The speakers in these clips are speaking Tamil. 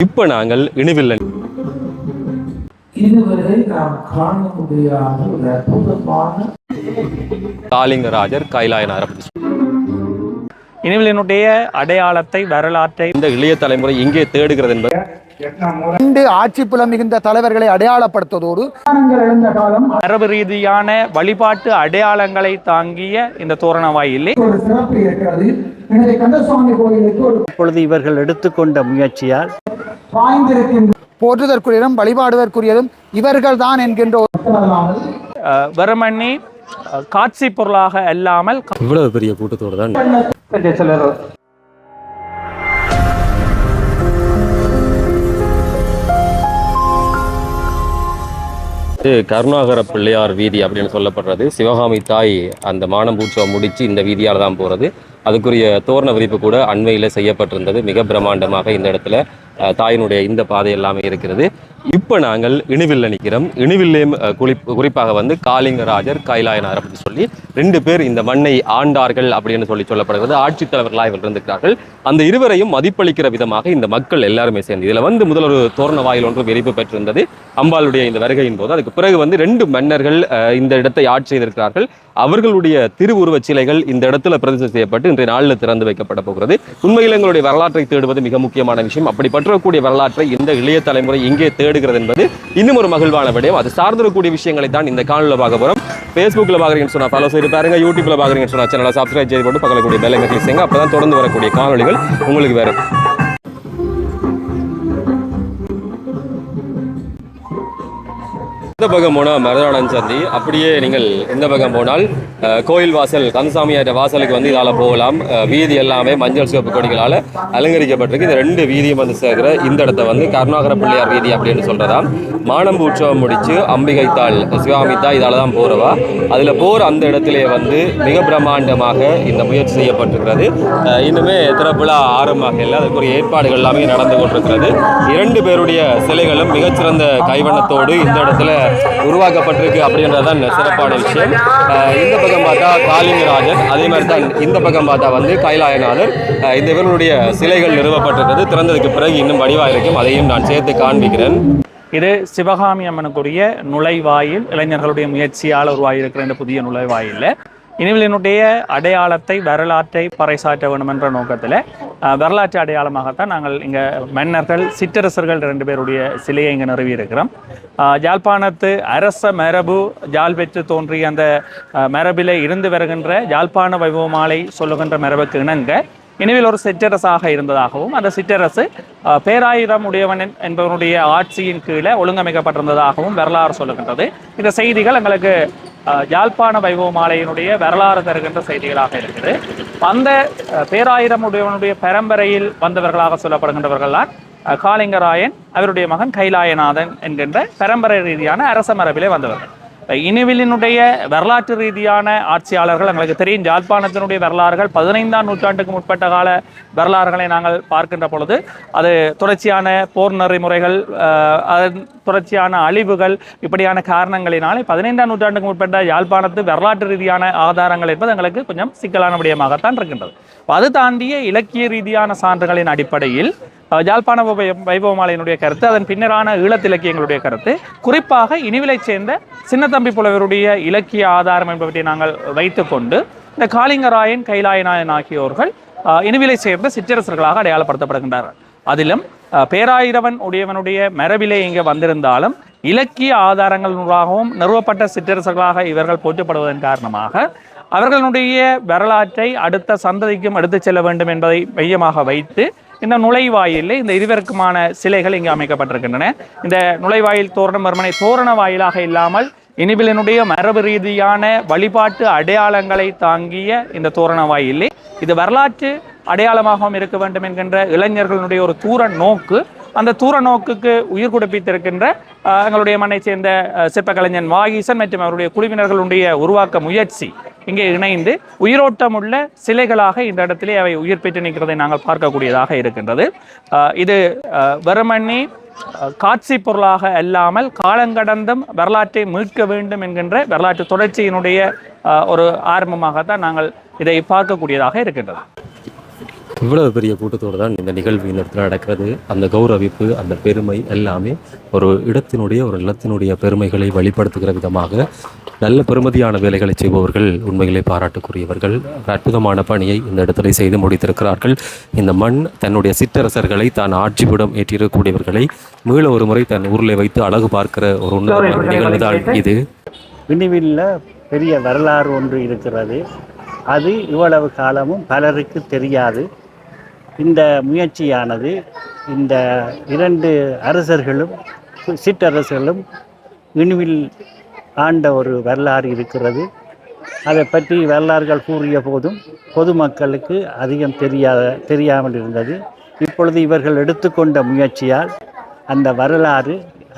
இப்ப நாங்கள் இணுவில்லை இதுவரை நாம் காண முடியாத ஒரு அற்புதமான காளிங்கராஜர் கைலாயனார். இணுவிலினுடைய அடையாளத்தை வரலாற்றை இந்த இளைய தலைமுறை இங்கே தேடுகிறது என்பது ஆட்சி புலம் மிகுந்த தலைவர்களை அடையாளப்படுத்துவதோடு மரபு ரீதியான வழிபாட்டு அடையாளங்களை தாங்கிய இந்த தோரண வாயிலே இப்பொழுது இவர்கள் எடுத்துக்கொண்ட முயற்சியால் போற்றுதற்குரியதும் வழிபாடுவதற்குரியதும் இவர்கள் தான் என்கின்ற வெறுமனே காட்சி பொருளாக அல்லாமல் இவ்வளவு பெரிய கூட்டத்தோடு தான் கருணாகர பிள்ளையார் வீதி அப்படின்னு சொல்லப்படுறது. சிவகாமி தாய் அந்த மானம்பூச்சம் முடிச்சு இந்த வீதியால் தான் போகிறது. அதுக்குரிய தோரண விரிப்பு கூட அண்மையில் செய்யப்பட்டிருந்தது. மிக பிரம்மாண்டமாக இந்த இடத்துல தாயினுடைய இந்த பாதை எல்லாமே இருக்கிறது. இப்போ நாங்கள் இணுவில்ல நிற்கிறோம். இணுவில்லையும் குறிப்பாக வந்து காளிங்கராஜர் கைலாயனார் அப்படின்னு சொல்லி 2 பேர் இந்த மண்ணை ஆண்டார்கள் அப்படின்னு சொல்லப்படுகிறது. ஆட்சித் தலைவர்களாக இவர்கள் இருந்திருக்கிறார்கள். அந்த இருவரையும் மதிப்பளிக்கிற விதமாக இந்த மக்கள் எல்லாருமே சேர்ந்து இதில் வந்து முதல் ஒரு தோரண வாயில் ஒன்று விரிப்பு பெற்றிருந்தது அம்பாளுடைய இந்த வருகையின் போது. அதுக்கு பிறகு வந்து 2 மன்னர்கள் இந்த இடத்தை ஆட்சி செய்திருக்கிறார்கள். அவர்களுடைய திருவுருவச் சிலைகள் இந்த இடத்துல பிரதிஷ்டை செய்யப்பட்டு இன்றைய நாளில் திறந்து வைக்கப்பட போகிறது. உண்மையில் எங்களுடைய வரலாற்றை தேடுவது மிக முக்கியமான விஷயம். அப்படி பற்றக்கூடிய வரலாற்றை இந்த இளைய தலைமுறை இங்கே தேடுகிறது என்பது இன்னும் ஒரு மகிழ்வான விடயம். அது சார்ந்திருக்கக்கூடிய விஷயங்களை தான் இந்த காணொலியில் பார்க்க போகிறோம். ஃபேஸ்புக்கில் பார்க்குறீங்கன்னு சொன்னால் ஃபாலோ செய்து பாருங்க. யூடியூப்ல பார்க்குறீங்கன்னு சொன்னால் சேனலை சப்ஸ்கிரைப் செய்து போட்டு பக்கத்தில் கூடிய பெல் ஐக்கனை கிளிக் செய்யுங்க. அப்போ தான் தொடர்ந்து வரக்கூடிய காணொலிகள் உங்களுக்கு வரும். இந்த பக்கம் போனால் மருதாடன் சந்தி, அப்படியே நீங்கள் இந்த பக்கம் போனால் கோயில் வாசல் கந்தசாமியார் வாசலுக்கு வந்து இதால் போகலாம். வீதி எல்லாமே மஞ்சள் சிவப்பு கொடிகளால் அலங்கரிக்கப்பட்டிருக்கு. இந்த 2 வீதியும் வந்து சேர்க்கிற இந்த இடத்த வந்து கருணாகர பிள்ளையார் வீதி அப்படின்னு சொல்கிறதா. மானம்பு உற்சவம் முடித்து அம்பிகை தாள் சிவகாமி தாய் இதால் தான் போகிறவா. அதில் போகிற அந்த இடத்திலே வந்து மிக பிரம்மாண்டமாக இந்த முயற்சி செய்யப்பட்டிருக்கிறது. இன்னுமே திறப்புலா ஆரம்பமாக இல்லை, அதுக்குரிய ஏற்பாடுகள் எல்லாமே நடந்து கொண்டிருக்கிறது. 2 பேருடைய சிலைகளும் மிகச்சிறந்த கைவண்ணத்தோடு இந்த இடத்துல உருவாக்கப்பட்டிருக்கு அப்படின்றதான் சிறப்பான விஷயம். இந்த பக்கம் பார்த்தா காளிங்கராஜர், அதே மாதிரி தான் இந்த பக்கம் பார்த்தா வந்து கைலாயநாதர். இந்த இவர்களுடைய சிலைகள் நிறுவப்பட்டிருக்கிறது. திறந்ததுக்கு பிறகு இன்னும் வடிவாக இருக்கும், அதையும் நான் சேர்த்து காண்பிக்கிறேன். இது சிவகாமி அம்மனுக்குரிய நுழைவாயில். இளைஞர்களுடைய முயற்சியால் உருவாகியிருக்கிற இந்த புதிய நுழைவாயில் இணுவிலினுடைய அடையாளத்தை வரலாற்றை பறைசாற்ற வேண்டும் என்ற நோக்கத்தில் வரலாற்று அடையாளமாகத்தான் நாங்கள் இங்கே மன்னர்கள் சிற்றரசர்கள் 2 பேருடைய சிலையை இங்கே நிறுவி இருக்கிறோம். யாழ்ப்பாணத்து அரச மரபு யாழ் பெற்று தோன்றிய அந்த மரபிலே இருந்து வருகின்ற யாழ்ப்பாண வைபவமாலை சொல்லுகின்ற மரபுக்கு இணங்க இணுவில் ஒரு சிற்றரசாக இருந்ததாகவும் அந்த சிற்றரசு பேராயிரம் உடையவன் என்பவனுடைய ஆட்சியின் கீழே ஒழுங்கமைக்கப்பட்டிருந்ததாகவும் வரலாறு சொல்லுகின்றது. இந்த செய்திகள் எங்களுக்கு யாழ்ப்பாண வைபவமாலையினுடைய வரலாறு தருகின்ற செய்திகளாக இருக்குது. அந்த பேராயிரம் உடையவனுடைய பரம்பரையில் வந்தவர்களாக சொல்லப்படுகின்றவர்கள்தான் காளிங்கராயன், அவருடைய மகன் கைலாயநாதன் என்கின்ற பரம்பரை ரீதியான அரச மரபிலே வந்தவர்கள். இணுவிலினுடைய வரலாற்று ரீதியான ஆட்சியாளர்கள் எங்களுக்கு தெரியும். யாழ்ப்பாணத்தினுடைய வரலாறுகள் 15ஆம் நூற்றாண்டுக்கு முற்பட்ட கால வரலாறுகளை நாங்கள் பார்க்கின்ற பொழுது அது தொடர்ச்சியான போர் நெறிமுறைகள், தொடர்ச்சியான அழிவுகள், இப்படியான காரணங்களினாலே 15ஆம் நூற்றாண்டுக்கு முற்பட்ட யாழ்ப்பாணத்து வரலாற்று ரீதியான ஆதாரங்கள் என்பது எங்களுக்கு கொஞ்சம் சிக்கலான விடயமாகத்தான் இருக்கின்றது. அது தாண்டிய இலக்கிய ரீதியான சான்றுகளின் அடிப்படையில் யாழ்ப்பாண வைபவமாலையினுடைய கருத்து, அதன் பின்னரான ஈழத்திலக்கியங்களுடைய கருத்து, குறிப்பாக இணுவிலை சேர்ந்த சின்னத்தம்பி புலவருடைய இலக்கிய ஆதாரம் என்பவற்றை நாங்கள் வைத்துக்கொண்டு இந்த காளிங்கராயன் கைலாயநாயன் ஆகியோர்கள் இணுவிலை சேர்ந்த சிற்றரசர்களாக அடையாளப்படுத்தப்படுகின்றார்கள். அதிலும் பேராயிரவன் உடையவனுடைய மரபிலே இங்கே வந்திருந்தாலும் இலக்கிய ஆதாரங்களினூடாகவும் நிறுவப்பட்ட சிற்றரசர்களாக இவர்கள் போற்றப்படுவதன் காரணமாக அவர்களுடைய வரலாற்றை அடுத்த சந்ததிக்கும் எடுத்துச் செல்ல வேண்டும் என்பதை மையமாக வைத்து இந்த நுழைவாயிலே இந்த இருவருக்குமான சிலைகள் இங்கே அமைக்கப்பட்டிருக்கின்றன. இந்த நுழைவாயில் தோரணம் மறுமனை தோரண வாயிலாக இல்லாமல் இணுவிலினுடைய மரபு ரீதியான வழிபாட்டு அடையாளங்களை தாங்கிய இந்த தோரண வாயிலே இது வரலாற்று அடையாளமாகவும் இருக்க வேண்டும் என்கின்ற இளைஞர்களுடைய ஒரு தூர நோக்கு, அந்த தூர நோக்குக்கு உயிர் கொடுப்பித்திருக்கின்ற எங்களுடைய மண்ணை சேர்ந்த சிற்ப கலைஞன் வாகீசன் மற்றும் அவருடைய குழுவினர்களுடைய உருவாக்க முயற்சி இங்கே இணைந்து உயிரோட்டமுள்ள சிலைகளாக இந்த இடத்திலே அவை உயிர் பெற்று நிற்கிறதை நாங்கள் பார்க்கக்கூடியதாக இருக்கின்றது. இது வெறுமனே காட்சி பொருளாக அல்லாமல் காலங்கடந்தும் வரலாற்றை மீட்க வேண்டும் என்கின்ற வரலாற்று தொடர்ச்சியினுடைய ஒரு ஆரம்பமாகத்தான் நாங்கள் இதை பார்க்கக்கூடியதாக இருக்கின்றது. இவ்வளவு பெரிய கூட்டத்தோடு தான் இந்த நிகழ்வு இந்த இடத்துல நடக்கிறது. அந்த கௌரவிப்பு, அந்த பெருமை எல்லாமே ஒரு இடத்தினுடைய, ஒரு நிலத்தினுடைய பெருமைகளை வெளிப்படுத்துகிற விதமாக நல்ல பெருமதியான வேலைகளை செய்பவர்கள் உண்மையிலே பாராட்டுக்குரியவர்கள். அற்புதமான பணியை இந்த இடத்துல செய்து முடித்திருக்கிறார்கள். இந்த மண் தன்னுடைய சிற்றரசர்களை தான் ஆட்சிபுடம் ஏற்றிருக்கக்கூடியவர்களை மீள ஒரு முறை தன் ஊரில் வைத்து அழகு பார்க்கிற ஒரு உன்னதமான நிகழ்வு தான் இது. வினிவில்ல பெரிய வரலாறு ஒன்று இருக்கிறது. அது இவ்வளவு காலமும் பலருக்கு தெரியாது. இந்த முயற்சியானது இந்த 2 அரசர்களும் சிற்றரசர்களும் இணுவில் ஆண்ட ஒரு வரலாறு இருக்கிறது. அதை பற்றி வரலாறுகள் கூறிய போதும் பொதுமக்களுக்கு அதிகம் தெரியாமல் இருந்தது. இப்பொழுது இவர்கள் எடுத்துக்கொண்ட முயற்சியால் அந்த வரலாறு,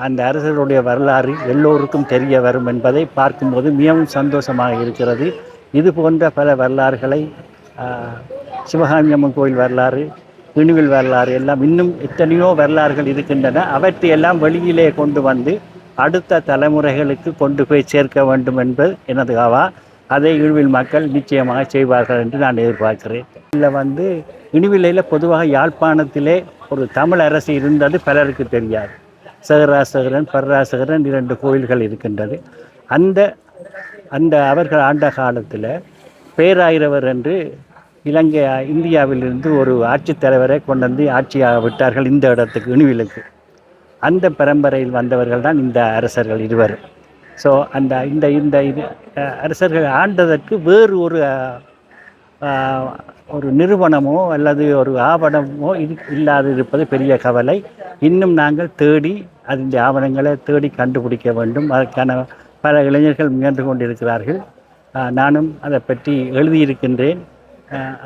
அந்த அரசர்களுடைய வரலாறு எல்லோருக்கும் தெரிய வரும் என்பதை பார்க்கும்போது மிகவும் சந்தோஷமாக இருக்கிறது. இது போன்ற பல வரலாறுகளை சிவகாமி அம்மன் கோயில் வரலாறு, இணுவில் வரலாறு எல்லாம் இன்னும் எத்தனையோ வரலாறுகள் இருக்கின்றன. அவற்றையெல்லாம் வெளியிலே கொண்டு வந்து அடுத்த தலைமுறைகளுக்கு கொண்டு போய் சேர்க்க வேண்டும் என்பது எனது ஆவா. அதை இணுவில் மக்கள் நிச்சயமாக செய்வார்கள் என்று நான் எதிர்பார்க்கிறேன். இதில் இணுவிலையில் பொதுவாக யாழ்ப்பாணத்திலே ஒரு தமிழ் அரசு இருந்தது பலருக்கு தெரியாது. சேகராசகரன், பர்ராசகரன் 2 கோயில்கள் இருக்கின்றது. அந்த அவர்கள் ஆண்ட காலத்தில் பேராயிரவர் என்று இந்தியாவிலிருந்து ஒரு ஆட்சித்தலைவரை கொண்டு வந்து ஆட்சியாக விட்டார்கள் இந்த இடத்துக்கு, இணுவிலுக்கு. அந்த பரம்பரையில் வந்தவர்கள் தான் இந்த அரசர்கள் இருவரும். ஸோ இந்த அரசர்கள் ஆண்டதற்கு வேறு ஒரு நிறுவனமோ அல்லது ஒரு ஆவணமோ இல்லாது இருப்பது பெரிய கவலை. இன்னும் நாங்கள் தேடி அந்த ஆவணங்களை தேடி கண்டுபிடிக்க வேண்டும். அதற்கான பல இளைஞர்கள் முயன்று கொண்டிருக்கிறார்கள். நானும் அதை பற்றி எழுதியிருக்கின்றேன்.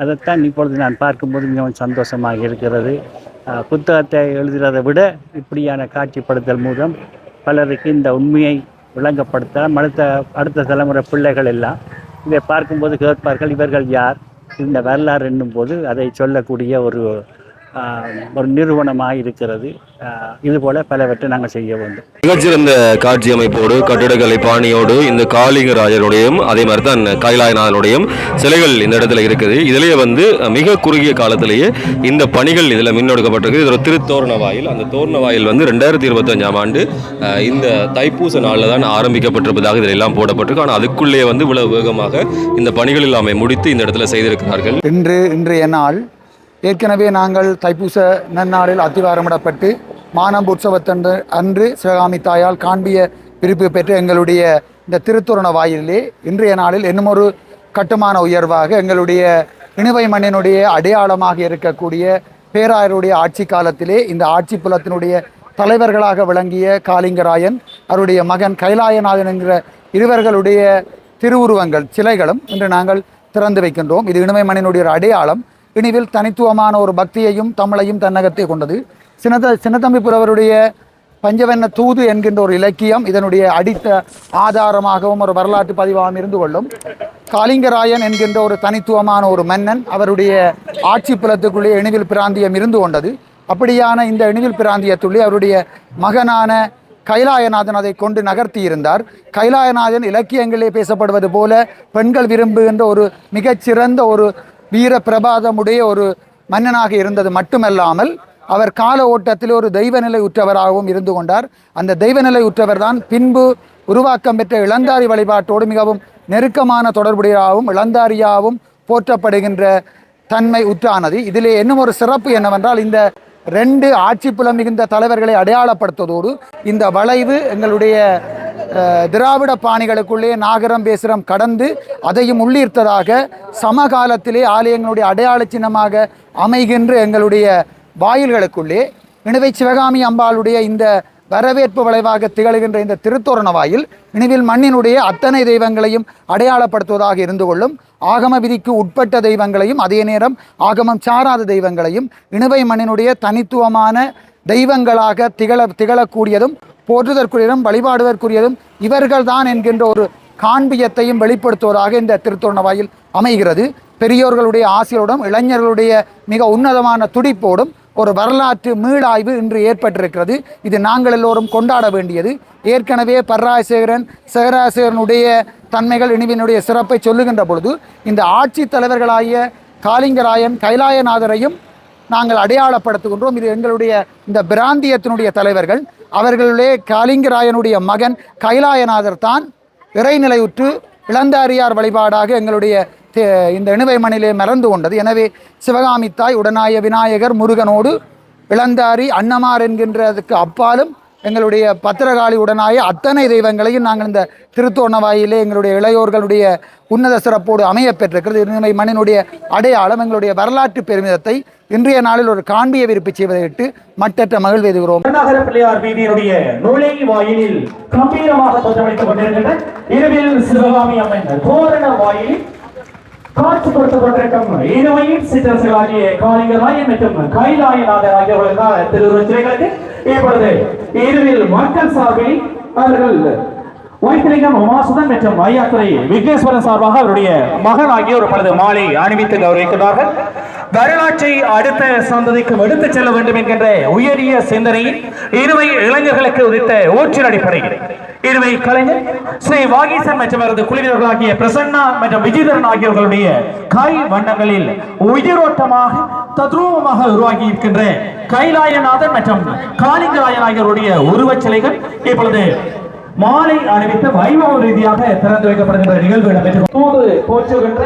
அதைத்தான் இப்பொழுது நான் பார்க்கும்போது மிகவும் சந்தோஷமாக இருக்கிறது. புத்தகத்தை எழுதுகிறதை விட இப்படியான காட்சிப்படுத்தல் மூலம் பலருக்கு இந்த உண்மையை விளங்கப்படுத்தலாம். அடுத்த தலைமுறை பிள்ளைகள் எல்லாம் இதை பார்க்கும்போது கேட்பார்கள், இவர்கள் யார், இந்த வரலாறு என்னும் போது அதை சொல்லக்கூடிய ஒரு நிறுவனமாக இருக்கிறது. இதுபோல பலவற்றை நாங்கள் செய்ய வேண்டும். மிகச்சிறந்த காட்சி அமைப்போடு, கட்டிடக்கலை பாணியோடு இந்த காளிங்கராஜனுடையும் அதே மாதிரி தான் கைலாயநாதனுடையும் சிலைகள் இந்த இடத்துல இருக்குது. இதிலேயே மிக குறுகிய காலத்திலேயே இந்த பணிகள் இதில் முன்னெடுக்கப்பட்டிருக்கு. இது ஒரு திருத்தோரண வாயில். அந்த தோரண வாயில் 2025ஆம் ஆண்டு இந்த தைப்பூச நாளில் தான் ஆரம்பிக்கப்பட்டிருப்பதாக இதில் எல்லாம் போடப்பட்டிருக்கு. ஆனால் அதுக்குள்ளே இவ்வளவு வேகமாக இந்த பணிகள் எல்லாமே முடித்து இந்த இடத்துல செய்திருக்கிறார்கள். இன்றைய நாள் ஏற்கனவே நாங்கள் தைப்பூச நன்னாளில் அத்திவாரமிடப்பட்டு மானம்பு உற்சவத்தன்று அன்று சிவகாமி தாயால் காண்பிய விருப்பு பெற்று எங்களுடைய இந்த திருத்தோரண வாயிலே இன்றைய நாளில் இன்னும் ஒரு கட்டுமான உயர்வாக எங்களுடைய இணுவை மண்ணினுடைய அடையாளமாக இருக்கக்கூடிய பேராயருடைய ஆட்சி காலத்திலே இந்த ஆட்சி புலத்தினுடைய தலைவர்களாக விளங்கிய காளிங்கராயன், அவருடைய மகன் கைலாயநாதன் என்கிற இருவர்களுடைய திருவுருவங்கள் சிலைகளும் இன்று நாங்கள் திறந்து வைக்கின்றோம். இது இணுவை மண்ணினுடைய ஒரு அடையாளம். இணுவில் தனித்துவமான ஒரு பக்தியையும் தமிழையும் தன்னகத்தை கொண்டது. சின்னத்தம்பி புலவருடைய பஞ்சவண்ண தூது என்கின்ற ஒரு இலக்கியம் இதனுடைய அடித்த ஆதாரமாகவும் ஒரு வரலாற்று பதிவாகவும் இருந்து கொள்ளும். காளிங்கராயன் என்கின்ற ஒரு தனித்துவமான ஒரு மன்னன், அவருடைய ஆட்சி புலத்துக்குள்ளே இணுவில் பிராந்தியம் இருந்து கொண்டது. அப்படியான இந்த இணுவில் பிராந்தியத்துள்ளே அவருடைய மகனான கைலாயநாதன் அதை கொண்டு நகர்த்தி இருந்தார். கைலாயநாதன் இலக்கியங்களே பேசப்படுவது போல பெண்கள் விரும்புகின்ற ஒரு மிகச்சிறந்த ஒரு வீர பிரபாதமுடைய ஒரு மன்னனாக இருந்தது மட்டுமல்லாமல் அவர் கால ஓட்டத்தில் ஒரு தெய்வநிலை உற்றவராகவும் இருந்து கொண்டார். அந்த தெய்வநிலை உற்றவர் தான் பின்பு உருவாக்கம் பெற்ற இளந்தாரி வழிபாட்டோடு மிகவும் நெருக்கமான தொடர்புடையாகவும் இளந்தாரியாகவும் போற்றப்படுகின்ற தன்மை உற்றானது. இதிலே இன்னும் ஒரு சிறப்பு என்னவென்றால், இந்த 2 ஆட்சி புலம் மிகுந்த தலைவர்களை அடையாளப்படுத்துவதோடு இந்த வளைவு எங்களுடைய திராவிட பாணிகளுக்குள்ளே நாகரம் பேசுரம் கடந்து அதையும் உள்ளீர்த்ததாக சமகாலத்திலே ஆலயங்களுடைய அடையாள சின்னமாக அமைகின்ற எங்களுடைய வாயில்களுக்குள்ளே இணுவை சிவகாமி அம்பாளுடைய இந்த வரவேற்பு வளைவாக திகழ்கின்ற இந்த திருத்தோரண வாயில் இணுவில் மண்ணினுடைய அத்தனை தெய்வங்களையும் அடையாளப்படுத்துவதாக இருந்து கொள்ளும். ஆகம விதிக்கு உட்பட்ட தெய்வங்களையும் அதே நேரம் ஆகமம் சாராத தெய்வங்களையும் இணுவை மண்ணினுடைய தனித்துவமான தெய்வங்களாக திகழக்கூடியதும் போற்றுதற்குரியதும் வழிபாடுவதற்குரியதும் இவர்கள்தான் என்கின்ற ஒரு காண்பியத்தையும் வெளிப்படுத்துவதாக இந்த திருத்தோரண வாயில் அமைகிறது. பெரியோர்களுடைய ஆசையோடும் இளைஞர்களுடைய மிக உன்னதமான துடிப்போடும் ஒரு வரலாற்று மீளாய்வு இன்று ஏற்பட்டிருக்கிறது. இது நாங்கள் எல்லோரும் கொண்டாட வேண்டியது. ஏற்கனவே பர்ராசேகரன் சேகராசேகரனுடைய தன்மைகள் இணுவினுடைய சிறப்பை சொல்லுகின்ற பொழுது இந்த ஆட்சி தலைவர்களாகிய காளிங்கராயன் கைலாயநாதரையும் நாங்கள் அடையாளப்படுத்துகின்றோம். இது எங்களுடைய இந்த பிராந்தியத்தினுடைய தலைவர்கள். அவர்களுடைய காளிங்கராயனுடைய மகன் கைலாயநாதர் தான் இறைநிலையுற்று இளந்தாரியார் வழிபாடாக எங்களுடைய இந்த இணுவை மண்ணிலே மறந்து கொண்டது. எனவே சிவகாமி தாய், உடனாய விநாயகர், முருகனோடு இளந்தாரி, அன்னமார் என்கின்றதுக்கு அப்பாலும் எங்களுடைய பத்திரகாளி உடனாய அத்தனை தெய்வங்களையும் நாங்கள் இந்த திருத்தோணவாயிலே எங்களுடைய இளையோர்களுடைய உன்னத சிறப்போடு அமைய பெற்றிருக்கிறது. இணுவை மண்ணினுடைய அடையாளம், எங்களுடைய வரலாற்று பெருமிதத்தை இன்றைய நாளில் ஒரு காண்பிய விருப்பி செய்வதையிட்டு மட்டற்ற மகிழ்வெய்துகிறோம். நகர பிள்ளையார் வீதியினுடைய நுழைவாயிலில் கம்பீரமாக தோற்றமளித்துக் கொண்டிருக்கின்ற இரவில் சிவகாமி அம்மன் தோரண வாயில் காட்சிப்படுத்தப்பட்டிருக்கும் இணுவையின் சிற்றரசர்களாகிய காளிங்கராயன் மற்றும் கைலாயநாதர் ஆகியவர்களுக்கான திருவுருவச்சிலைகளுக்கு இப்பொழுது இரவில் மக்கள் சார்பில் அவர்கள் வைத்திலிங்கம் உமாசுதன் மற்றும் ஐயாத்துறை விக்னேஸ்வரன் சார்பாக அவருடைய மகன் ஆகிய ஒரு பலது மாலை அணிவித்து கௌரவிக்கிறார்கள். வரலாற்றை அடுத்த சந்ததிக்கு எடுத்துச் செல்ல வேண்டும் என்கின்ற உயரிய சிந்தனையில் இருவை இளைஞர்களுக்கு உதித்த ஊற்றின் அடிப்படையில் இருவை கலைஞர் ஸ்ரீ வாகீசன் மற்றும் அவரது குழுவினர்களாகிய பிரசன்னா மற்றும் விஜயதரன் ஆகியோர்களுடைய கை வண்ணங்களில் உயிரோட்டமாக தத்ரூபமாக உருவாகி இருக்கின்ற கைலாயநாதன் மற்றும் காளிங்கராயன் ஆகியோருடைய உருவச் சிலைகள் இப்பொழுது மாலை அணிவித்து வைபவ ரீதியாக திறந்து வைக்கப்படுகின்ற நிகழ்வு இடம்பெற்று போற்றுகின்ற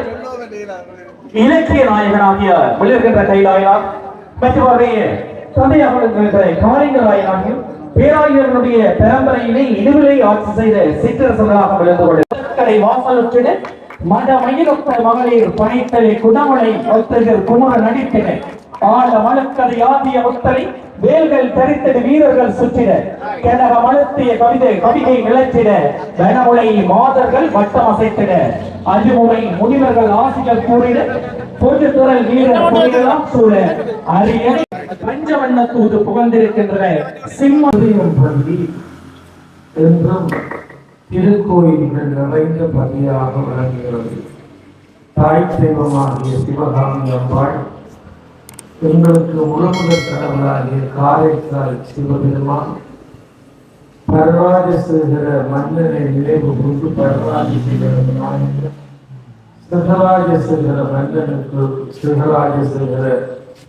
இலக்கிய நாயகனாகிய விழுகின்ற கைலாயனார் மற்றும் அவருடைய தந்தையாக காளிங்கராயனாகிய பேராயர்களுடைய பரம்பரையிலே இடுவிலை ஆட்சி செய்த சிற்றரசர்களாக விழுந்து கொண்டு வாசலுற்றிட மண்டமையிலொத்த மகளிர் பணித்தலை குடமலை ஒத்தர்கள் குமர நடித்தின ஆழ மலக்கதை ஆதிய முத்தலை வேல்கள் தரித்திட வீரர்கள் சுற்றிட கனக மலத்திய கவிதை நிலச்சிட வனமுலை மாதர்கள் வட்டம் அசைத்திட அஞ்சுமுறை முனிவர்கள் ஆசிகள் கூறிட பொது துறல் வீரர் சூழ அரிய பஞ்சவண்ண தூது புகழ்ந்திருக்கின்ற சிம்மம் பள்ளி என்றும் திருக்கோயில்கள் நிறைந்த பள்ளியாக விளங்குகிறது. தாய் தெய்வமாகிய சிவகாமி அம்பாள், எங்களுக்கு முழுமுதற் கடவுளாகிய காரைக்கால் சிவபெருமான், பரராஜசேகர மன்னனை நினைவு கொண்டு பரராஜசேகர விநாயகர், சிவராஜசேகர மன்னனுக்கு சிவராஜசேகர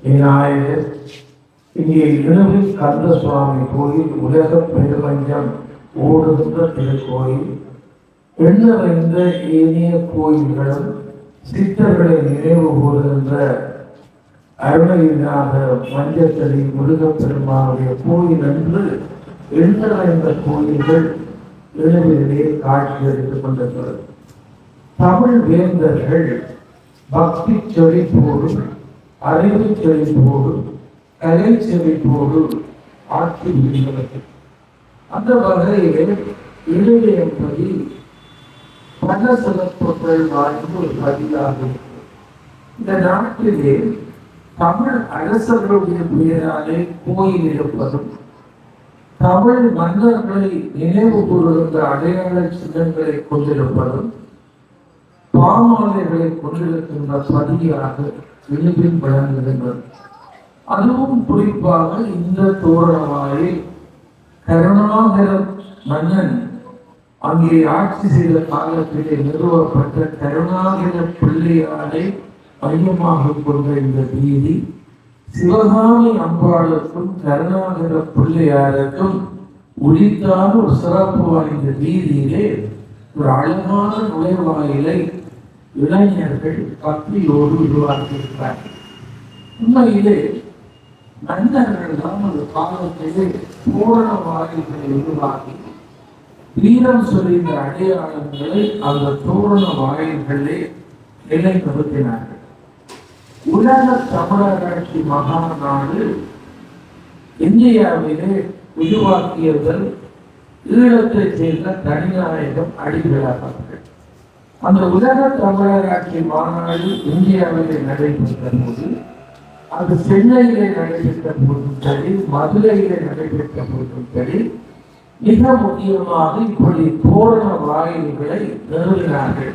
விநாயகர், இங்கே இணுவில் கந்த சுவாமி கோயில் உலக பெருமஞ்சம் ஓடுகின்ற திருக்கோயில், எண்ணறிந்த ஏனைய கோயில்களும் சித்தர்களை நினைவு கூறுகின்ற அருணகிரிநாத மஞ்சத்தடி முருகப்பெருமானுடைய கோயில் என்று எண்ணறிந்த கோயில்கள் இணுவிலே காட்சி எடுத்துக் கொண்டிருக்கிறது. தமிழ் வேந்தர்கள் பக்தி செழிப்போடு, அறிவு செழிப்போடு, கலை செழிப்போடு ஆட்சி புரிகிறது. அந்த வகையில் இணுவை என்பது பல சிறப்புகள் வாய்ந்த ஒரு பதிலாகும். இந்த நாட்டிலே தமிழ் அரசர்களுடைய பெயராலே கோயில் இருப்பதும், தமிழ் மன்னர்களை நினைவு கூறுகின்ற அடையாள சின்னங்களை கொண்டிருப்பதும், பாமாலைகளை கொண்டிருக்கின்ற பதியாக இணுவில் விளங்குகின்றது. அதுவும் குறிப்பாக இந்த தோரணவாயில் கருணாகர மன்னன் அங்கே ஆட்சி செய்த காலத்திலே நிறுவப்பட்ட கருணாகர பிள்ளையாரை மையமாக கொண்ட இந்த வீதி சிவகாமி அம்பாளுக்கும் கருணாகர பிள்ளையாருக்கும் உரித்தான ஒரு சிறப்பு வாய்ந்த வீதியிலே ஒரு அழகான நுழைவாயிலை இளைஞர்கள் பக்தியோடு உருவாக்கியிருக்கிறார்கள். உண்மையிலே மன்னர்கள் தான் ஒரு காலத்திலே பூரண வாயில்களை உருவாக்கி வீரம் சொல்லிய அடையாளங்களை அந்த தோரண வாயில்களே நிலைநிறுத்தினார்கள். உலக தமிழராட்சி மகாநாடு இந்தியாவிலே உருவாக்கியவர்கள் ஈழத்தைச் சேர்ந்த தனிநாயகம் அடிகளார்கள். அந்த உலக தமிழராட்சி மாநாடு இந்தியாவிலே நடைபெற்ற போது, அது சென்னையிலே நடைபெற்ற போதும் சரி, மதுரையிலே நடைபெற்ற போதும் சரி, மிக முக்கியமாக இப்படி தோரண வாயில்களை நிறுவினார்கள்.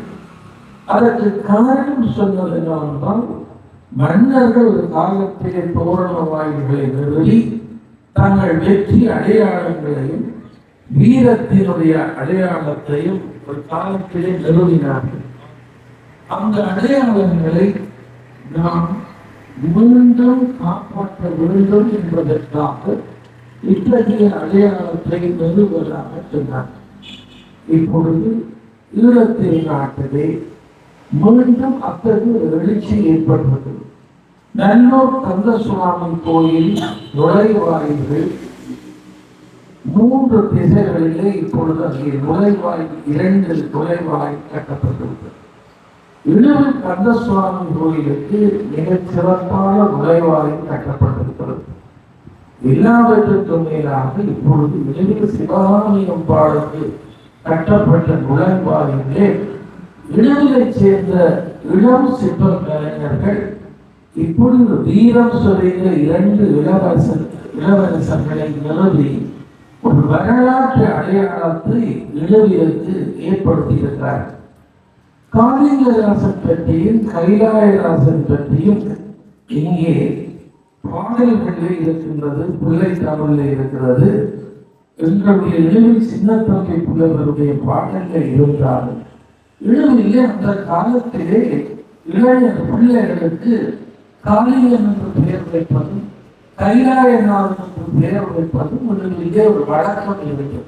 அதற்கு காரணம் சொன்னது என்னவென்றால், மன்னர்கள் ஒரு காலத்திலே தோரண வாயில்களை நிறுவி தங்கள் வெற்றி அடையாளங்களையும் வீரத்தினுடைய அடையாளத்தையும் ஒரு காலத்திலே நிறுவினார்கள். அந்த அடையாளங்களை நாம் மீண்டும் காப்பாற்ற வேண்டும் என்பதற்காக இத்தகைய அடையாளத்தை நிறுவதாக சொன்னார். இப்பொழுது ஈழத்தில் நாட்டிலே மீண்டும் அத்தகைய எழுச்சி ஏற்பட்டது. நல்லூர் கந்தசுவாமி கோயில் நுழைவாயில்கள் 3 திசைகளிலே இப்பொழுது அங்கே நுழைவாயில் 2 நுழைவாயில் கட்டப்பட்டுள்ளது. இழுவில் கந்தசுவாமி கோயிலுக்கு மிகச் சிறப்பான நுழைவாயில் கட்டப்பட்டிருக்கிறது. எல்லாவற்றுக்கும் மேலாக இப்பொழுது இழுவில் சிவகாமி அம்பாளுக்கு கட்டப்பட்ட நுழைவாயிலே இழுவிலைச் சேர்ந்த இளம் சிற்ப கலைஞர்கள் இப்பொழுது வீரம் சொறைந்த 2 இளவரசர்களை நிறுவி ஒரு வரலாற்று அடையாளத்தை இழுவிலுக்கு ஏற்படுத்தியிருக்கிறார். காளிங்கராசன் பற்றியும் கைலாயராசன் பற்றியும் இங்கே பாடல்களில் இருக்கின்றது, பிள்ளை தமிழில் இருக்கிறது. எங்களுடைய இழுவில் சின்னத்தம்பி புலவருடைய பாடல்கள் இருந்தாலும் இழுவிலே அந்த காலத்திலே இளைஞர் பிள்ளைகளுக்கு காளியன் என்று பெயர் வைப்பதும் கைலாயநாதன் என்று பெயர் வைப்பதும் இழுவிலே ஒரு வழக்கம் இருக்கிறது.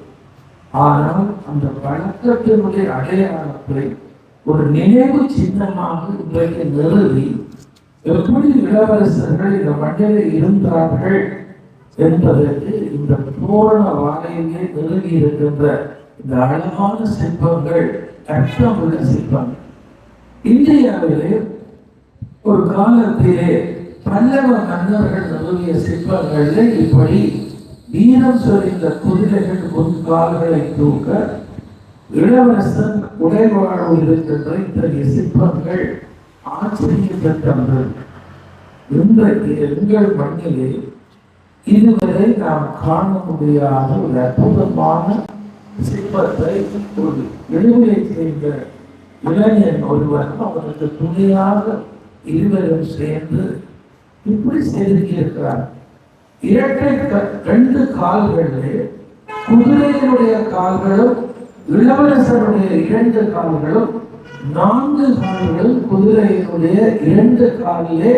ஆனால் அந்த வழக்கத்தினுடைய அடையாளத்தை ஒரு நினைவு சின்னமாக இன்றைக்கு நிறுவி எப்படி இளவரசர்கள் இந்த மண்ணில் இருந்தார்கள் என்பதற்கு இந்த பூரண வாழையிலே நிறுவி இருக்கின்ற இந்த அழகான சிற்பங்கள் அர்த்தமுள்ள சிற்பங்கள். இந்தியாவிலே ஒரு காலத்திலே பல்லவ மன்னர்கள் நிறுவிய சிற்பங்களிலே இப்படி வீரம் சொறிந்த குதிரைகள் கால்களை தூக்க இளவரசன் உடைவாழ்வு இருக்கின்ற இத்தகைய சிற்பங்கள் ஆச்சரியத்தன்று. இன்றைக்கு எங்கள் மண்ணிலே இதுவரை நாம் காண முடியாத ஒரு அற்புதமான சிற்பத்தை ஒரு இழுவிலை செய்த இளைஞன் ஒருவன் அவருக்கு துணையாக இருவரும் சேர்ந்து இப்படி செதுக்கியிருக்கிறார். 2 கால்களிலே குதிரையினுடைய கால்களும் இளவரசனுடைய 2 கால்களும் 4 கால்கள் குதிரையினுடைய 2 காலிலே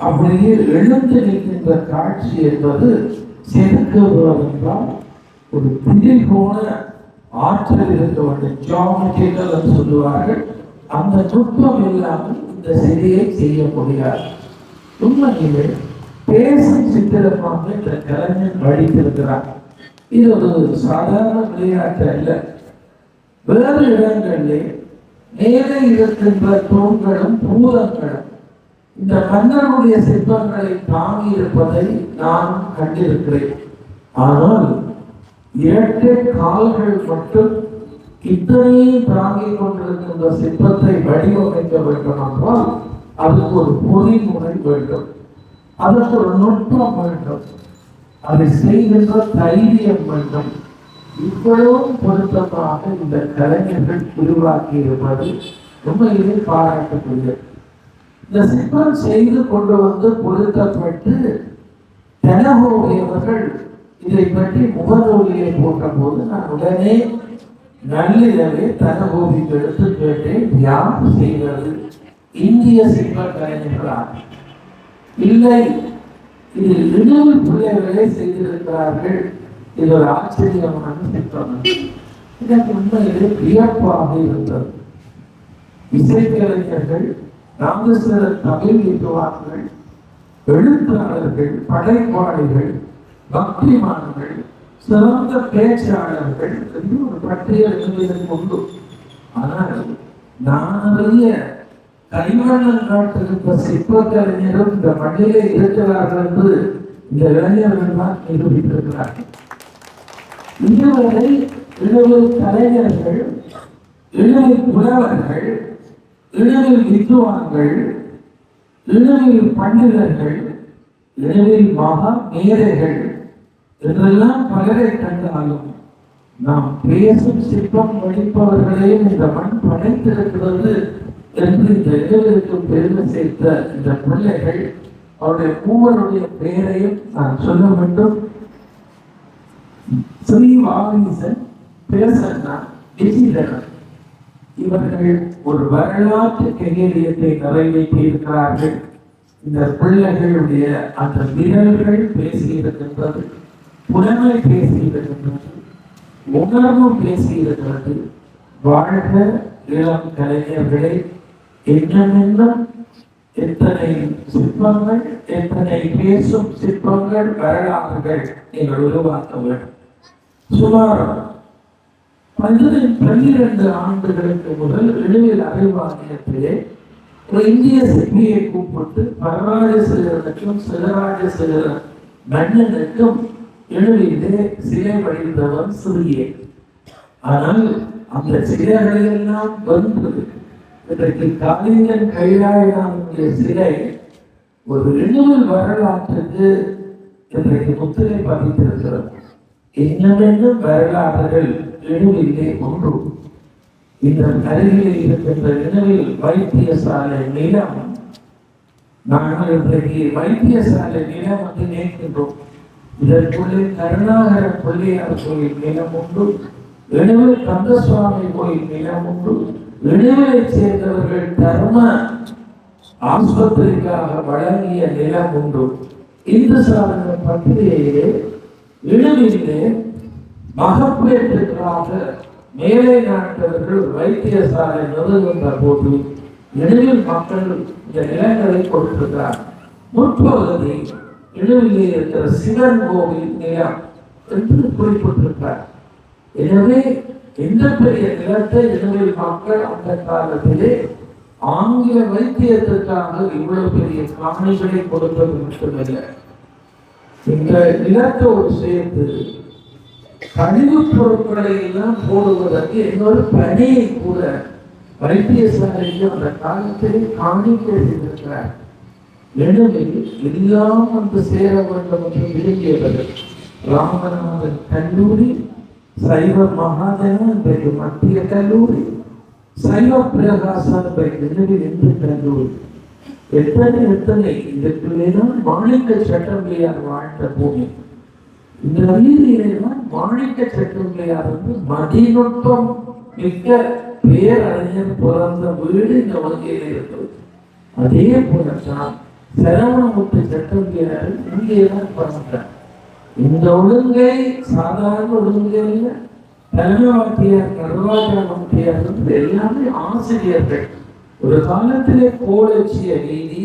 அப்படியே எழுந்து நிற்கின்ற காட்சி என்பது செதுக்குவதென்றால் ஒரு திரிகோண ஆற்றல் இருக்க வேண்டும். ஜியோமெட்ரிக்கல் என்று சொல்லுவார்கள். அந்த நுட்பம் இல்லாமல் இந்த சிலையை செய்ய முடியாது. உண்மையிலே பேசும் சித்திரமாக இந்த கலைஞன் வடித்திருக்கிறார். இது ஒரு சாதாரண விளையாட்டு அல்ல. வேறு இடங்களிலே மேலே இருக்கின்ற தூண்களும் பூதங்களும் இந்த மன்னருடைய சிற்பங்களை தாங்கி இருப்பதை நான் கண்டிருக்கிறேன். ஆனால் 2 கால்கள் மட்டும் இத்தனையும் தாங்கிக் கொண்டிருக்கின்ற சிற்பத்தை வடிவமைக்க வேண்டும் என்றால் அதுக்கு ஒரு பொறிமுறை வேண்டும், அதற்கு ஒரு நுட்பம் வேண்டும், அதை செய்கின்ற தைரியம் வேண்டும். இவ்வளவும் பொருத்தமாக இந்த கலைஞர்கள் உருவாக்கி இருப்பது உண்மையிலே பாராட்டக்கூடியது. இந்த சிற்பம் செய்து கொண்டு வந்து பொருத்தப்பட்டு தனகோவியவர்கள் இதை பற்றி முகநூலிலே போட்ட போது நான் உடனே நள்ளிரவே தனகோவிக்கு எடுத்து கேட்டேன், யார் செய்வது? இந்திய சிற்ப கலைஞர்களா? இல்லை, இது இழுவு பிள்ளைகளே செய்திருக்கிறார்கள். இது ஒரு ஆச்சரியமான சிற்பம். இதற்கு உண்மையிலே வியப்பாக இருந்தது. இசைக்கலைஞர்கள், ராமேஸ்வர தமிழ் வித்துவான்கள், எழுத்தாளர்கள், படைப்பாளிகள், பக்திமான்கள், சிறந்த பேச்சாளர்கள் என்று ஒரு பட்டியல் எழுதியதற்கு உண்டு. ஆனால் நான் அறிய கைவண்ணம் காட்டிருந்த சிற்பக்கலைஞரும் இந்த மண்ணிலே இருக்கிறார்கள் என்று இந்த இளைஞர்கள் தான் நிரூபித்திருக்கிறார்கள். இதுவரை இழுவில் கலைஞர்கள், இழுவில் புலவர்கள், இழுவில் வித்துவான்கள், இழுவில் பண்டிதர்கள், இழுவில் மகா மேதைகள் என்றெல்லாம் பலரை கண்டாலும் நாம் பேசும் சிற்பம் வடிப்பவர்களையும் இந்த மண் படைத்திருக்கிறது என்று இந்த இழுவிற்கு பெருமை சேர்த்த இந்த பிள்ளைகள், அவருடைய மூவருடைய பெயரையும் நான் சொல்ல வேண்டும். ஸ்ரீவாகீசன், பிரசன்னா, விஜயதரன் இவர்கள் ஒரு வரலாற்று கையெழுத்தை நிறைவேற்றி இருக்கிறார்கள். இந்த பிள்ளைகளுடைய அந்த விரல்கள் பேசியிருக்கின்றது, புலமை பேசியிருக்கின்றது, உணர்வு பேசியிருக்கிறது. வாழ்க இளம் கலைஞர்களே, என்னென்னும் எத்தனை சிற்பங்கள், எத்தனை பேசும் சிற்பங்கள், வரலாறுகள் நீங்கள் உருவாக்க வேண்டும். சுமார் 12 ஆண்டுகளுக்கு முதல் இழுவில் அறிவாலயத்திலே ஒரு இந்திய சிற்பியை கூப்பிட்டு வரராஜசேகரனுக்கும் சிவராஜசேகர மன்னனுக்கும் இழுவிலே சிலை வடிந்தவன் சிறியே. ஆனால் அந்த சிலைகளெல்லாம் வென்று இன்றைக்கு காளிங்கன் கைலாயனாருடைய சிலை ஒரு இழுவில் வரலாற்றுக்கு இன்றைக்கு முத்திரை பதித்திருக்கிறது. என்னவென்னும் வரலாறுகள் இழுவிலே ஒன்று. இந்த அருகிலே இருக்கின்ற இழுவில் வைத்தியசாலை நிலம், நாங்கள் இன்றைக்கு வைத்தியசாலை நிலம் வந்து நினைக்கின்றோம். இதற்குள்ளே கருணாகர பிள்ளையார் கோயில் நிலம் உண்டு, இழுவில் கந்தசுவாமி கோயில் நிலம் உண்டு. இழுவிலை சேர்ந்தவர்கள் தர்ம ஆஸ்பத்திரிக்காக வழங்கிய நிலம் உண்டு. இந்து சாதன பத்திரிகையிலே இழுவிலே மகப்பேற்றுக்காக மேலை நாட்டவர்கள் வைத்தியசாலை நிறுவுகின்ற போது இழுவில் மக்கள் இந்த நிலங்களை கொடுத்திருக்கிறார். முற்பகுதி இழுவிலே இருக்கிற சிவன் கோவில் நிலம் என்று குறிப்பிட்டிருக்கிறார். எனவே இந்த பெரிய நிலத்தை இழுவில் மக்கள் அந்த காலத்திலே ஆங்கில வைத்தியத்திற்காக இவ்வளவு பெரிய காணிகளை கொடுத்தது மட்டுமில்லை, இந்த நிலத்தோடு சேர்த்து கழிவுப் பொருட்களை எல்லாம் போடுவதற்கு இன்னொரு பணியை கூட வைத்தியசாலைக்கு அந்த காலத்திலே காணிக்க செய்திருக்கிறார். எனவே எல்லாம் வந்து சேர வேண்டும் என்று விரும்பியவர்கள் ராமநாதன் கல்லூரி, சைவ மகாதேவன் இன்றைக்கு மத்திய கல்லூரி, சைவ பிரகாசம் இன்றைக்கு இந்து கல்லூரி, எத்தனை இதற்குள்ளேதான் மாணிக்க சட்டம்பிள்ளையார் வாழ்ந்த பூமி. இந்த வீதியிலேதான் மாணிக்க சட்டம்பிள்ளையார் வந்து மதிநுட்பம் மிக்க பேரறிஞர் பிறந்த வீடு இந்த வகையில் இருக்கிறது. அதே போலத்தான் சரவணமுத்து சட்டம்பிள்ளையார் இங்கேதான் பிறந்தார். இந்த ஒழுங்கை சாதாரண ஒழுங்கை இல்லை, தலைமைவாத்தியார் நடராஜாமத்தியார் எல்லாமே ஆசிரியர்கள். ஒரு காலத்திலே கோலட்சிய நீதி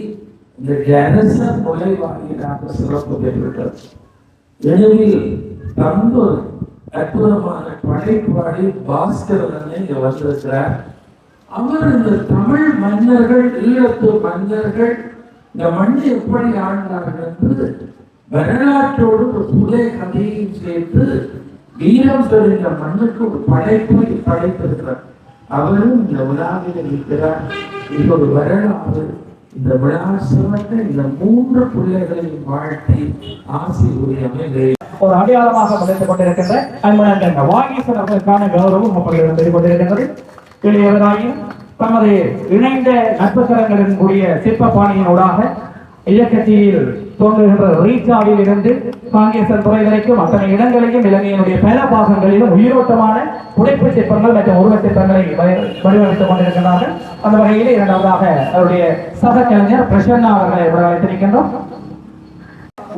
இந்த கரசன் நுழைவாயிலாக சிறப்பு பெற்றுவிட்டது. எளிவில் தந்தொரு அற்புதமான படைப்பாடி பாஸ்கரனை இங்க வந்திருக்கிறார். அவர் இந்த தமிழ் மன்னர்கள், ஈழத்து மன்னர்கள் இந்த மண்ணை எப்படி ஆண்டார்கள் என்று வரலாற்றோடு ஒரு புதை கதையும் சேர்த்து வீரம் தெரிந்த மண்ணுக்கு ஒரு படைப்பை படைத்திருக்கிறார். அவரும் இந்த விழாவில் இருக்கிறார். இது ஒரு வரலாறு. இந்த விழா சிறந்த இந்த 3 பிள்ளைகளையும் வாழ்த்தி ஆசி உரியமை ஒரு அடையாளமாக வளர்த்துக் கொண்டிருக்கின்ற அன்புடன் வாகீசன் அவர்களுக்கான கௌரவம் அப்பொழுது பெற்றுக் கொண்டிருக்கின்றது. இளையவராயும் தமது இணைந்த நட்புக்கரங்களின் கூடிய சிற்ப பாணியினூடாக இயக்கத்தில் தோன்றுகின்ற ரீச்சாவில் இருந்து காங்கேசன் துறை வரைக்கும் அத்தனை இடங்களையும் இலங்கையினுடைய பல பாகங்களிலும் உயிரோட்டமான புடைப்பு சிற்பங்கள் மற்றும் உருவ சிற்பங்களை வடிவமைத்துக் கொண்டிருக்கிறார்கள். அந்த வகையில் இரண்டாவதாக அவருடைய சக கலைஞர் பிரசன்னா அவர்களை வரவேற்றிருக்கின்றோம்.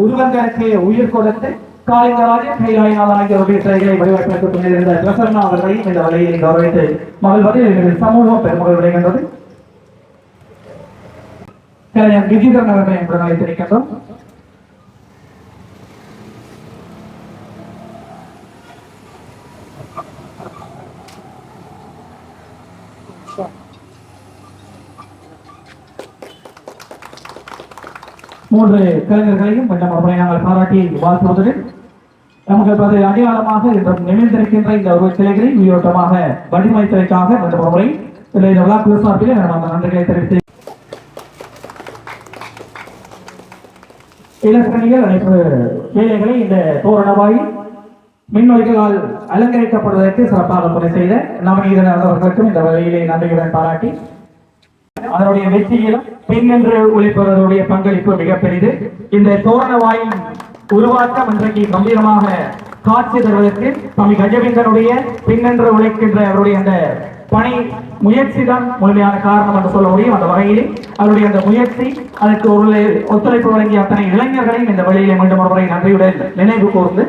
உருவங்களுக்கு உயிர் கொடுத்து காளிங்கராஜன் கைலாயநாதன் ஆகியோருடைய சிலைகளை வடிவமைத்துக் கொண்டிருந்த பிரசன்னா அவர்களையும் இந்த வகையில் கௌரவித்து மகிழ்வதில் சமூகம் பெருமகள் விளைகின்றது. கலைஞர் விஜிதரன் அவர்களை அழைத்திருக்கின்றோம். மூன்று கலைஞர்களையும் மீண்டும் அவர்களை நாங்கள் பாராட்டி வாழ்த்துவதுடன் நமக்கு அடையாளமாக இன்றும் நிமிர்ந்திருக்கின்ற இந்த ஒரு சிலைகளை உயிரோட்டமாக வடிவமைத்ததற்காக மீண்டும் அவர்களை விழாக்குழு சார்பில் நன்றிகளை தெரிவித்து இலக்கணிகள் அனைத்து வேலைகளை இந்த தோரணவாயில் மின்வெளிகளால் அலங்கரிக்கப்படுவதற்கு சிறப்பாக துணை செய்த நவநீதன் அவர்களுக்கும் இந்த வகையிலே நன்றியுடன் பாராட்டி அதனுடைய வெற்றியிலும் பெண் என்று உழைப்பவர்களுடைய பங்களிப்பு மிக பெரிது. இந்த தோரணவாயின் உருவாக்கம் இன்றைக்கு கம்பீரமாக காட்சி தருவதற்கு சுவாமி கஜவேந்தனுடைய பெண் என்று உழைக்கின்ற அவருடைய அந்த பணி முயற்சி தான் முழுமையான காரணம் என்று சொல்ல முடியும். அந்த வகையிலே அவருடைய அந்த முயற்சி அதற்கு ஒரு ஒத்துழைப்பு வழங்கிய அத்தனை இளைஞர்களையும் இந்த வழியிலே மீண்டும் ஒரு முறை நன்றியுடன் நினைவு கூர்ந்து